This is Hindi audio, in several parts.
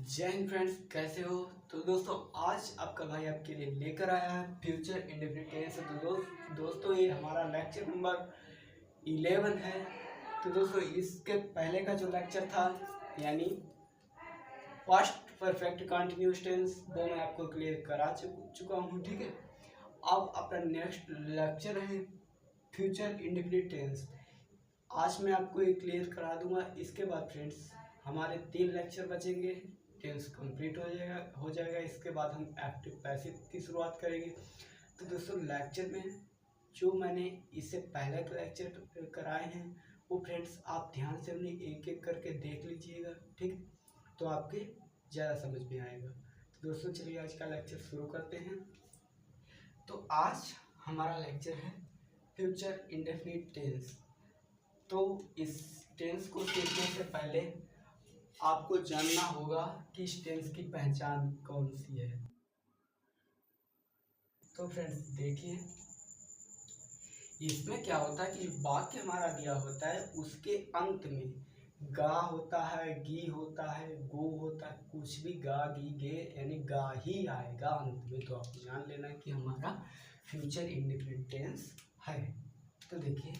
जय हिंद फ्रेंड्स, कैसे हो। तो दोस्तों आज आपका भाई आपके लिए लेकर आया है फ्यूचर इंडिपेंडेंस। तो दोस्तों ये हमारा लेक्चर नंबर 11 है। तो दोस्तों इसके पहले का जो लेक्चर था यानी पास्ट परफेक्ट कंटिन्यूअस टेंस वो मैं आपको क्लियर करा चुका हूँ। ठीक है, अब अपना नेक्स्ट लेक्चर है फ्यूचर इंडिफिनिट टेंस। आज मैं आपको ये क्लियर करा दूंगा। इसके बाद फ्रेंड्स हमारे 3 लेक्चर बचेंगे, टेंस कंप्लीट हो जाएगा। इसके बाद हम एक्टिव पैसिव की शुरुआत करेंगे। तो दोस्तों लेक्चर में जो मैंने इससे पहले के लेक्चर कराए हैं वो फ्रेंड्स आप ध्यान से उन्हें एक एक करके देख लीजिएगा, ठीक, तो आपके ज़्यादा समझ में आएगा। तो दोस्तों चलिए आज का लेक्चर शुरू करते हैं। तो आज हमारा लेक्चर है फ्यूचर इंडेफिनिट टेंस। तो इस टेंस को सीखने से पहले आपको जानना होगा कि इस टेंस की पहचान कौन सी है। तो फ्रेंड्स देखिए, इसमें क्या होता है कि वाक्य हमारा दिया होता है, उसके अंत में गा होता है, गी होता है, गो होता है, कुछ भी गा गी गे यानी गा ही आएगा अंत में। तो आप जान लेना कि हमारा फ्यूचर इंडेफिनिट टेंस है। तो देखिए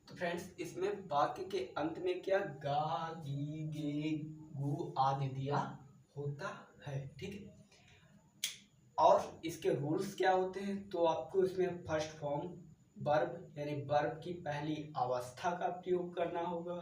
तो फ्रेंड्स इसमें वाक्य के अंत में क्या गा गी गे गु आदि दिया होता है, ठीक है। और इसके रूल्स क्या होते हैं, तो आपको इसमें फर्स्ट फॉर्म वर्ब यानी वर्ब की पहली अवस्था का प्रयोग करना होगा।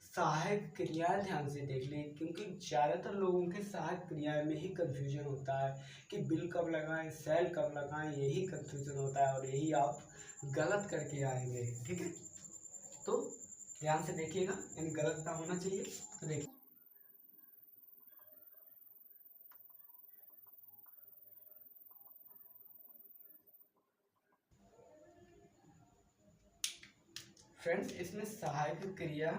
सहायक क्रियाएं ध्यान से देख लें, क्योंकि ज़्यादातर लोगों के सहायक क्रिया में ही कंफ्यूजन होता है कि बिल कब लगाएं, सेल कब लगाएं, यही कंफ्यूजन होता है और यही आप गलत करके आएंगे, ठीक है। तो ध्यान से देखिएगा, यानी गलत ना होना चाहिए। तो देखिए फ्रेंड्स इसमें सहायक क्रिया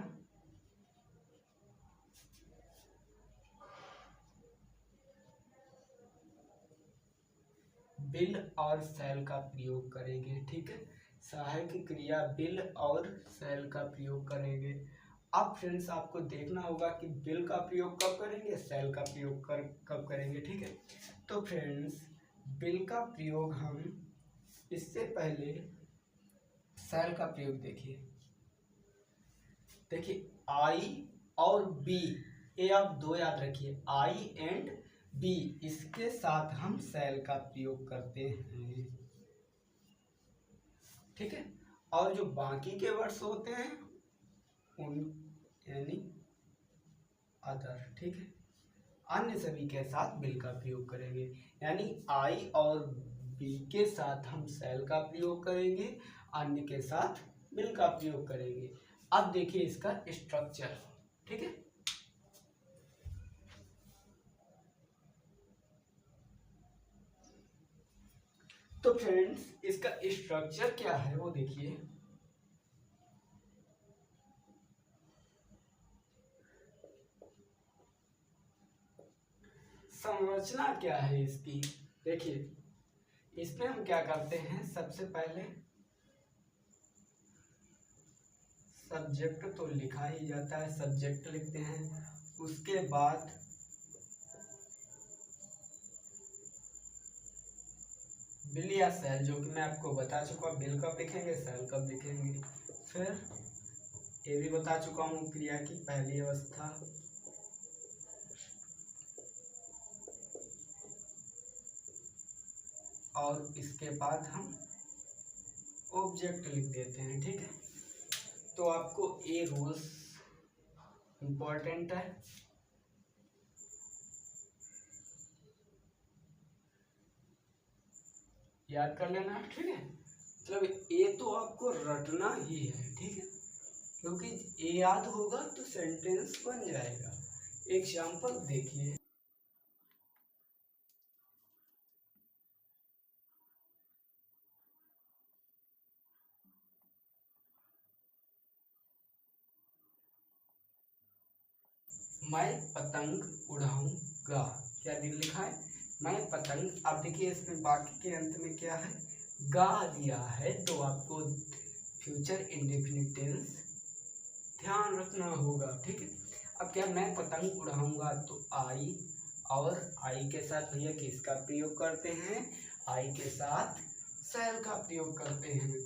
बिल और सेल का प्रयोग करेंगे, ठीक है। सहायक क्रिया बिल और सेल का प्रयोग करेंगे। अब फ्रेंड्स आपको देखना होगा कि बिल का प्रयोग कब करेंगे, सेल का प्रयोग कब करेंगे, ठीक है। तो फ्रेंड्स बिल का प्रयोग हम इससे पहले सेल का प्रयोग देखिए आई और बी, ये आप दो याद रखिए, आई एंड बी, इसके साथ हम सेल का प्रयोग करते हैं, ठीक है। और जो बाकी के वर्ड्स होते हैं उन यानी अदर, ठीक है, अन्य सभी के साथ बिल का प्रयोग करेंगे। यानी आई और बी के साथ हम सेल का प्रयोग करेंगे, अन्य के साथ बिल का प्रयोग करेंगे। अब देखिए इसका स्ट्रक्चर, ठीक है। तो फ्रेंड्स इसका स्ट्रक्चर क्या है वो देखिए। संरचना क्या है इसकी, देखिए इसमें हम क्या करते हैं, सबसे पहले सब्जेक्ट तो लिखा ही जाता है, सब्जेक्ट लिखते हैं। उसके बाद बिल या सेल, जो कि मैं आपको बता चुका, बिल कब लिखेंगे, सेल कब लिखेंगे। फिर ये भी बता चुका हूँ क्रिया की पहली अवस्था, और इसके बाद हम ऑब्जेक्ट लिख देते हैं, ठीक है। तो आपको ये रूल्स इम्पोर्टेंट है, याद कर लेना, ठीक है। मतलब ये तो आपको रटना ही है, ठीक है, क्योंकि ये याद होगा तो सेंटेंस बन जाएगा। एग्जाम्पल देखिए, मैं पतंग उड़ाऊंगा, क्या लिखा है, मैं पतंग। अब देखिए इसमें बाकी के अंत में क्या है, गा दिया है, तो आपको फ्यूचर इंडेफिनिट टेंस ध्यान रखना होगा, ठीक है। अब क्या, मैं पतंग उड़ाऊंगा, तो आई, और आई के साथ भैया किसका प्रयोग करते हैं, आई के साथ सैल का प्रयोग करते हैं,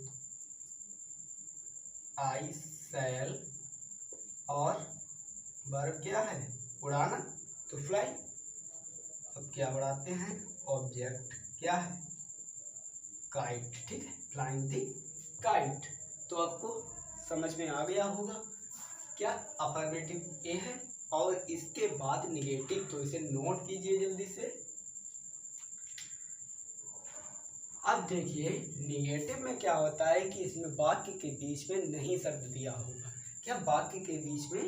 आई सैल, और वर्ब क्या है, उड़ाना, तो फ्लाई। अब क्या उड़ाते हैं, ऑब्जेक्ट क्या है, काइट, ठीक है, फ्लाइंग दी काइट। तो आपको समझ में आ गया होगा क्या, अफर्मेटिव ए है, और इसके बाद निगेटिव, तो इसे नोट कीजिए जल्दी से। अब देखिए निगेटिव में क्या होता है कि इसमें वाक्य के बीच में नहीं शब्द दिया होगा, क्या वाक्य के बीच में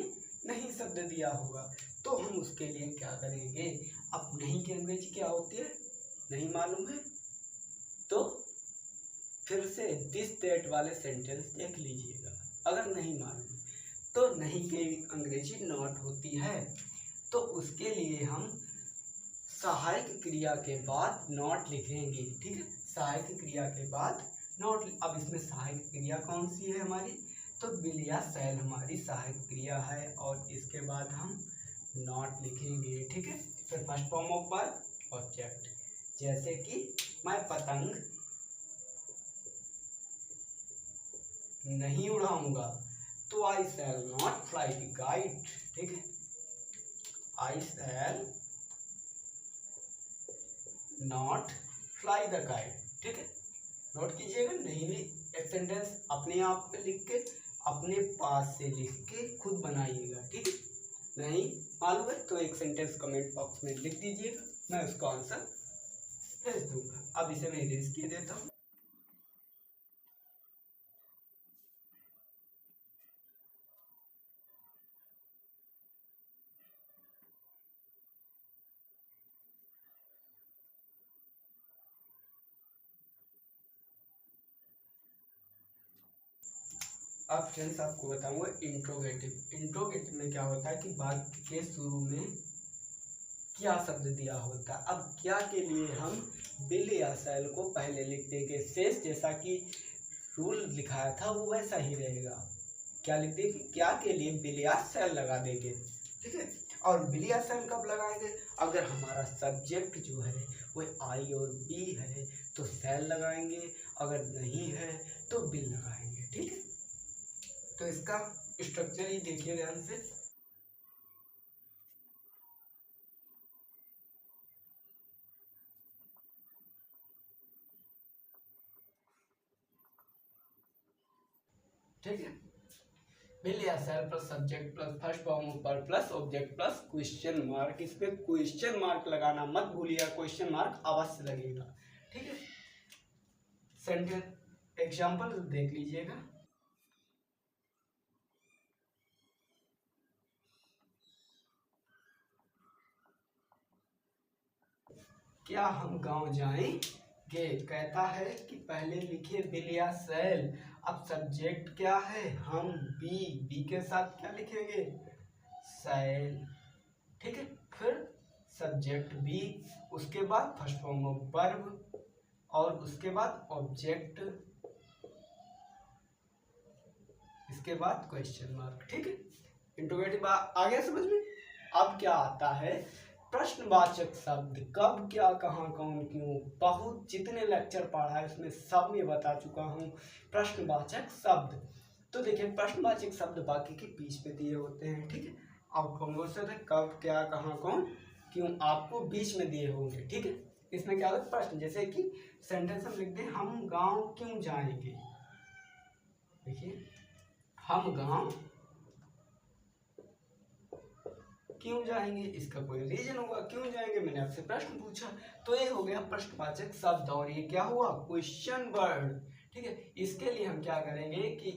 नहीं शब्द दिया होगा, तो हम उसके लिए क्या करेंगे, अब नहीं की अंग्रेजी क्या होती है, नहीं मालूम है, तो फिर से दिस दैट वाले सेंटेंस देख लीजिएगा, अगर नहीं मालूम है तो नहीं की अंग्रेजी नॉट होती है, तो उसके लिए हम सहायक क्रिया के बाद नॉट लिखेंगे, ठीक है, सहायक क्रिया के बाद नॉट। अब इसमें सहायक क्रिया कौन सी है हमारी, तो विल या शैल हमारी सहायक क्रिया है, और इसके बाद हम नॉट लिखेंगे, ठीक है। फिर first form of verb object, जैसे कि मैं पतंग नहीं उड़ाऊंगा, तो I shall not fly the kite, ठीक है, I shall not fly the kite, ठीक है, नोट कीजिएगा। नहीं एक सेंटेंस अपने आप पे लिख के, अपने पास से लिख के खुद बनाइएगा, ठीक है, नहीं मालूम है तो एक सेंटेंस कमेंट बॉक्स में लिख दीजिएगा, मैं उसका आंसर भेज दूंगा। अब इसे मैं इरेज किए देता हूँ। अब फ्रेंड्स आपको बताऊंगा इंट्रोगेटिव। इंट्रोगेटिव में क्या होता है कि वाक्य के शुरू में क्या शब्द दिया होता है। अब क्या के लिए हम विल या शैल को पहले लिख देंगे, शेष जैसा कि रूल लिखाया था वो वैसा ही रहेगा। क्या लिख देंगे, क्या के लिए विल या शैल लगा देंगे, ठीक है। और विल या शैल कब लगाएंगे, अगर हमारा सब्जेक्ट जो है वो आई और बी है तो शैल लगाएंगे, अगर नहीं है तो विल लगाएंगे, ठीक है। तो इसका स्ट्रक्चर ही देखिए ध्यान से। ठीक है, विल या शैल plus subject plus first form of verb plus object plus question mark. इस पे क्वेश्चन मार्क लगाना मत भूलिएगा, क्वेश्चन मार्क अवश्य लगेगा, ठीक है। सेंटेंस एग्जांपल देख लीजिएगा। क्या हम गांव जाएंगे, कहता है कि पहले लिखे विल या शैल। अब सब्जेक्ट क्या है, हम बी, बी के साथ क्या लिखेंगे, शैल, ठीक है। फिर सब्जेक्ट बी, उसके बाद फर्स्ट फॉर्म ऑफ वर्ब, और उसके बाद ऑब्जेक्ट, इसके बाद क्वेश्चन मार्क, ठीक है। इंट्रोगेटिव आ गया समझ में। अब क्या आता है, प्रश्नवाचक शब्द, कब क्या कहाँ कौन क्यों, बहुत जितने लेक्चर पढ़ा है उसमें सब में बता चुका हूँ। प्रश्नवाचक शब्द, तो देखिए प्रश्नवाचक शब्द वाक्य के बीच में दिए होते हैं, ठीक है। अब कौन से थे, कब क्या कहाँ कौन क्यों, आपको बीच में दिए होंगे, ठीक है। इसमें क्या होता है प्रश्न, जैसे कि सेंटेंस हम लिखते हैं हम गांव क्यों जाएंगे, देखिए हम गांव क्यों जाएंगे, इसका कोई रीजन होगा क्यों जाएंगे, मैंने आपसे प्रश्न पूछा, तो ये हो गया प्रश्नवाचक शब्द, और ये क्या हुआ, क्वेश्चन वर्ड, ठीक है। इसके लिए हम क्या करेंगे कि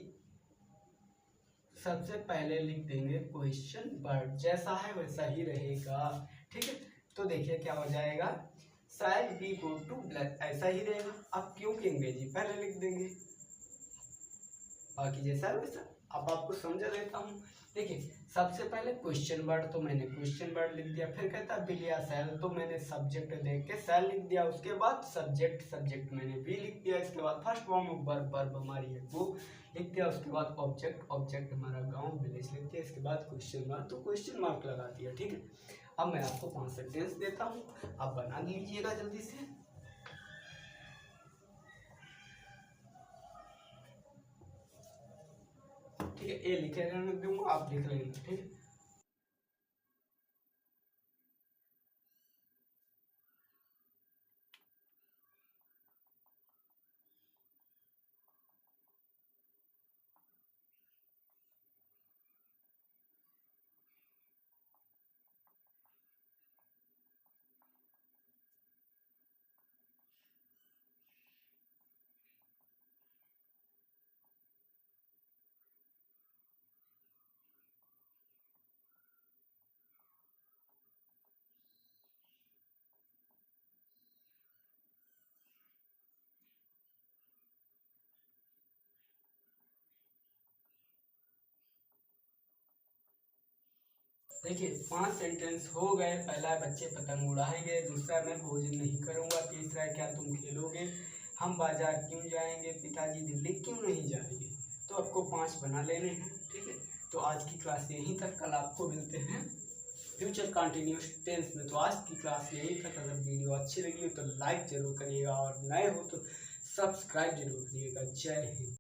सबसे पहले लिख देंगे क्वेश्चन वर्ड, जैसा है वैसा ही रहेगा, ठीक है। तो देखिए क्या हो जाएगा, शायद बी गो टू ब्लैक, ऐसा ही रहेगा। अब क्यों की अंग्रेजी पहले लिख देंगे, बाकी जैसा है वैसा। अब आपको समझा देता हूँ, देखिए सबसे पहले क्वेश्चन वर्ड, तो मैंने क्वेश्चन वर्ड लिख दिया। फिर कहता विल या शैल, तो मैंने सब्जेक्ट देख के शैल लिख दिया। उसके बाद सब्जेक्ट, सब्जेक्ट मैंने भी लिख दिया। इसके बाद first form of verb, verb हमारी है वो लिख दिया। उसके बाद ऑब्जेक्ट, ऑब्जेक्ट हमारा गांव विलेज लिख दिया। इसके बाद क्वेश्चन मार्क, तो क्वेश्चन मार्क लगा दिया। ठीक है, अब मैं आपको 5 सेंटेंस देता हूँ, आप बना लीजिएगा जल्दी से। ठीक है, ए लिखे रहने दूंगा, आप लिख लेंगे। ठीक है, देखिए 5 सेंटेंस हो गए। पहला है बच्चे पतंग उड़ाएंगे, दूसरा मैं भोजन नहीं करूंगा, तीसरा है क्या तुम खेलोगे, हम बाजार क्यों जाएंगे, पिताजी दिल्ली क्यों नहीं जाएंगे। तो आपको 5 बना लेने हैं। ठीक है, तो आज की क्लास यहीं तक, कल आपको मिलते हैं फ्यूचर कंटिन्यूस टेंस में। तो आज की क्लास यहीं तक। अगर वीडियो अच्छी लगी हो तो लाइक जरूर करिएगा और नए हो तो सब्सक्राइब जरूर करिएगा। जय हिंद।